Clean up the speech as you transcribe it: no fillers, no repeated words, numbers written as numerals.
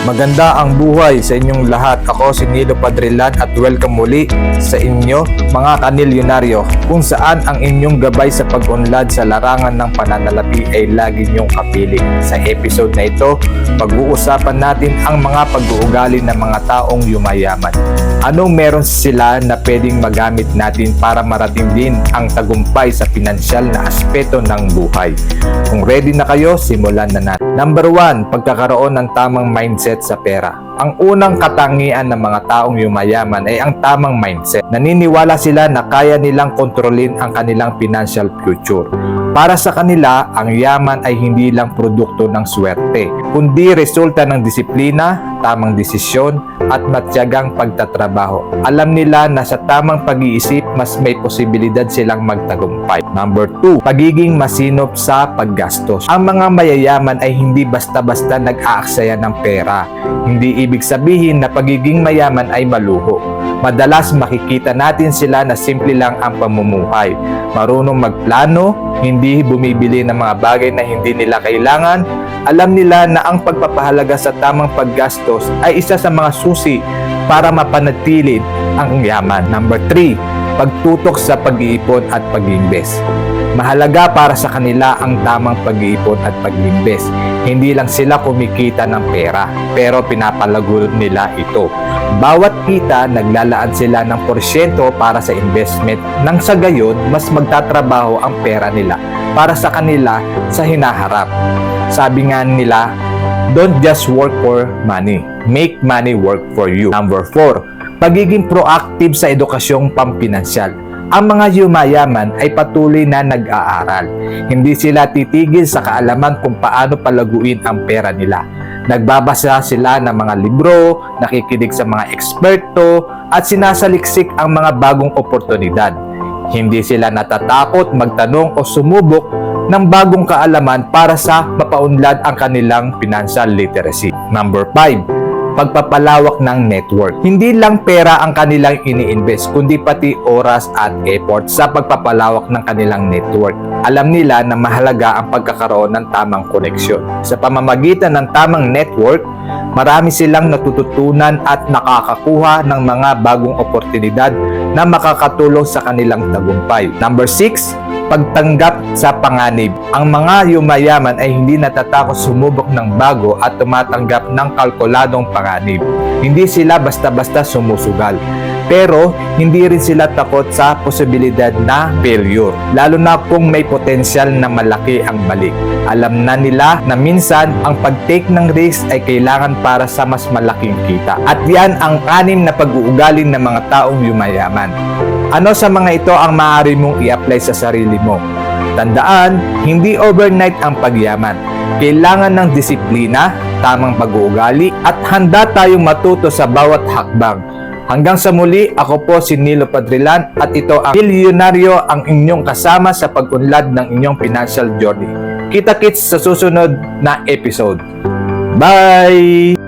Maganda ang buhay sa inyong lahat. Ako si Nilo Padrillan at welcome muli sa inyo mga kanilyonaryo, kung saan ang inyong gabay sa pag-unlad sa larangan ng pananalapi ay lagi niyong kapiling. Sa episode na ito, pag-uusapan natin ang mga pag-uugali ng mga taong yumayaman. Anong meron sila na pwedeng magamit natin para marating din ang tagumpay sa pinansyal na aspeto ng buhay? Kung ready na kayo, simulan na natin. Number 1, pagkakaroon ng tamang mindset sa pera. Ang unang katangian ng mga taong yumayaman ay ang tamang mindset. Naniniwala sila na kaya nilang kontrolin ang kanilang financial future. Para sa kanila, ang yaman ay hindi lang produkto ng swerte, kundi resulta ng disiplina, tamang desisyon, at matyagang pagtatrabaho. Alam nila na sa tamang pag-iisip, mas may posibilidad silang magtagumpay. Number 2, pagiging masinop sa paggastos. Ang mga mayayaman ay hindi basta-basta nag-aaksaya ng pera. Hindi ibig sabihin na pagiging mayaman ay maluho. Madalas makikita natin sila na simple lang ang pamumuhay. Marunong magplano, hindi bumibili ng mga bagay na hindi nila kailangan. Alam nila na ang pagpapahalaga sa tamang paggastos ay isa sa mga susi para mapanatili ang yaman. Number 3, pagtutok sa pag-iipon at pag-iimbes. Mahalaga para sa kanila ang tamang pag-iipon at pag-iimbes. Hindi lang sila kumikita ng pera, pero pinapalago nila ito. Bawat kita, naglalaan sila ng porsyento para sa investment, nang sa gayon, mas magtatrabaho ang pera nila para sa kanila sa hinaharap. Sabi nga nila, don't just work for money, make money work for you. Number 4, pagiging proactive sa edukasyong pampinansyal. Ang mga yumayaman ay patuloy na nag-aaral. Hindi sila titigil sa kaalaman kung paano palaguin ang pera nila. Nagbabasa sila ng mga libro, nakikinig sa mga eksperto, at sinasaliksik ang mga bagong oportunidad. Hindi sila natatakot magtanong o sumubok ng bagong kaalaman para sa mapaunlad ang kanilang financial literacy. Number 5, pagpapalawak ng network. Hindi lang pera ang kanilang ini-invest, kundi pati oras at effort sa pagpapalawak ng kanilang network. Alam nila na mahalaga ang pagkakaroon ng tamang koneksyon. Sa pamamagitan ng tamang network, marami silang natututunan at nakakakuha ng mga bagong oportunidad na makakatulong sa kanilang tagumpay. Number 6, pagtanggap sa panganib. Ang mga yumayaman ay hindi natatakot sumubok ng bago at tumatanggap ng kalkuladong panganib. Hindi sila basta-basta sumusugal. Pero hindi rin sila takot sa posibilidad na failure, lalo na kung may potensyal na malaki ang balik. Alam na nila na minsan ang pag-take ng risk ay kailangan para sa mas malaking kita. At yan ang 6 na pag-uugali ng mga taong yumayaman. Ano sa mga ito ang maaari mong i-apply sa sarili mo? Tandaan, hindi overnight ang pagyaman. Kailangan ng disiplina, tamang pag-uugali, at handa tayong matuto sa bawat hakbang. Hanggang sa muli, ako po si Nilo Padrillan at ito ang Milyonaryo, ang inyong kasama sa pag-unlad ng inyong financial journey. Kita-kits sa susunod na episode. Bye!